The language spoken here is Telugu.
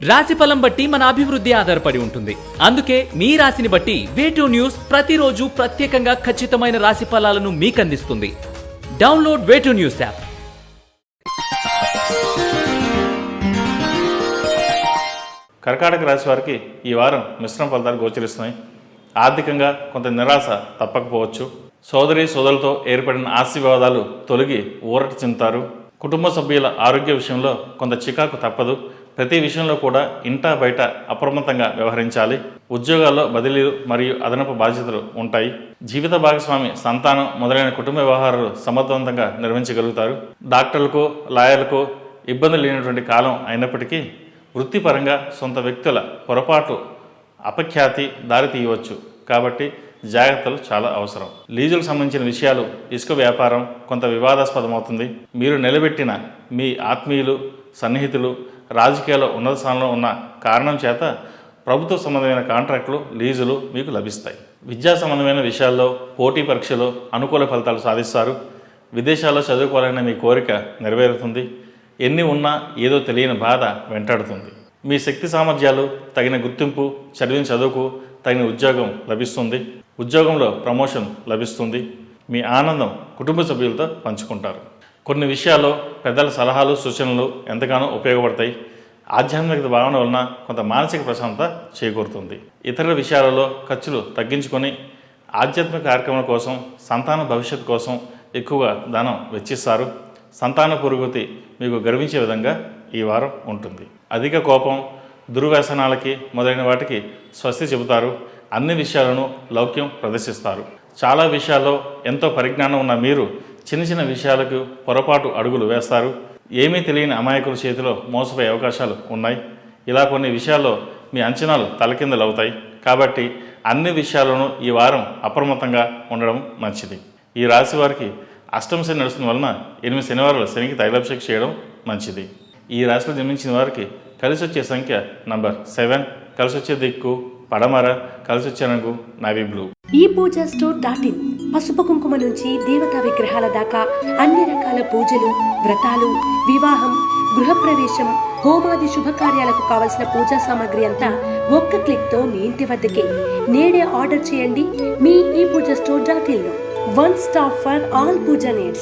రాశిఫలం బట్టి మన అభివృద్ధి ఆధారపడి ఉంటుంది. అందుకే మీ రాశిని బట్టి వే2 న్యూస్ ప్రతిరోజు ప్రత్యేకంగా ఖచ్చితమైన రాశి ఫలాలను మీకు అందిస్తుంది. Download Way2News app. కర్కాటక రాశి వారికి ఈ వారం మిశ్రమ ఫలితాలు గోచరిస్తున్నాయి. ఆర్థికంగా కొంత నిరాశ తప్పకపోవచ్చు. సోదరులతో ఏర్పడిన ఆస్తి వివాదాలు తొలగి ఊరట చెందుతారు. కుటుంబ సభ్యుల ఆరోగ్య విషయంలో కొంత చికాకు తప్పదు. ప్రతి విషయంలో కూడా ఇంటా బయట అప్రమత్తంగా వ్యవహరించాలి. ఉద్యోగాల్లో బదిలీలు మరియు అదనపు బాధ్యతలు ఉంటాయి. జీవిత భాగస్వామి, సంతానం మొదలైన కుటుంబ వ్యవహారాలు సమర్థవంతంగా నిర్వహించగలుగుతారు. డాక్టర్లకు, లాయర్లకు ఇబ్బంది లేనటువంటి కాలం అయినప్పటికీ వృత్తిపరంగా సొంత వ్యక్తుల పొరపాటు అపఖ్యాతి దారి తీయవచ్చు. కాబట్టి జాగ్రత్తలు చాలా అవసరం. లీజులకు సంబంధించిన విషయాలు, ఇసుక వ్యాపారం కొంత వివాదాస్పదమవుతుంది. మీరు నిలబెట్టిన మీ ఆత్మీయులు, సన్నిహితులు రాజకీయాల్లో ఉన్నత స్థానంలో ఉన్న కారణం చేత ప్రభుత్వ సంబంధమైన కాంట్రాక్టులు, లీజులు మీకు లభిస్తాయి. విద్యా సంబంధమైన విషయాల్లో, పోటీ పరీక్షలో అనుకూల ఫలితాలు సాధిస్తారు. విదేశాల్లో చదువుకోవాలనే మీ కోరిక నెరవేరుతుంది. ఎన్ని ఉన్నా ఏదో తెలియని బాధ వెంటాడుతుంది. మీ శక్తి సామర్థ్యాలు తగిన గుర్తింపు, చదివిన చదువుకు తగిన ఉద్యోగం లభిస్తుంది. ఉద్యోగంలో ప్రమోషన్ లభిస్తుంది. మీ ఆనందం కుటుంబ సభ్యులతో పంచుకుంటారు. కొన్ని విషయాల్లో పెద్దల సలహాలు, సూచనలు ఎంతగానో ఉపయోగపడతాయి. ఆధ్యాత్మిక భావన వలన కొంత మానసిక ప్రశాంతత చేకూరుతుంది. ఇతర విషయాలలో ఖర్చులు తగ్గించుకొని ఆధ్యాత్మిక కార్యక్రమాల కోసం, సంతాన భవిష్యత్తు కోసం ఎక్కువగా ధనం వెచ్చిస్తారు. సంతాన పురోగతి మీకు గర్వించే విధంగా ఈ వారం ఉంటుంది. అధిక కోపం, దుర్వ్యసనాలకి మొదలైన వాటికి స్వస్తి చెబుతారు. అన్ని విషయాలను లౌక్యం ప్రదర్శిస్తారు. చాలా విషయాల్లో ఎంతో పరిజ్ఞానం ఉన్న మీరు చిన్న చిన్న విషయాలకు పొరపాటు అడుగులు వేస్తారు. ఏమీ తెలియని అమాయకుల చేతిలో మోసపోయే అవకాశాలు ఉన్నాయి. ఇలా కొన్ని విషయాల్లో మీ అంచనాలు తలకిందులవుతాయి. కాబట్టి అన్ని విషయాలను ఈ వారం అప్రమత్తంగా ఉండడం మంచిది. ఈ రాశి వారికి అష్టమ శని నడుస్తున్న వలన 8 శనివారాలు శనికి తైలాభిషేకం చేయడం మంచిది. ఈ రాశిలో జన్మించిన వారికి కలిసి వచ్చే సంఖ్య నంబర్ 7, కలిసి వచ్చే దిక్కు పడమర, కలిసి వచ్చే రంగు నావీ బ్లూ. ePoojaStore.in పసుపు కుంకుమ నుంచి దేవతా విగ్రహాల దాకా అన్ని రకాల పూజలు, వ్రతాలు, వివాహం, గృహప్రవేశం, హోమాది శుభకార్యాలకు కావలసిన పూజా సామాగ్రి అంతా ఒక్క క్లిక్తో మీ ఇంటి వద్దకే. నేడే ఆర్డర్ చేయండి మీ ePoojaStore.in లో. One stop for all puja needs.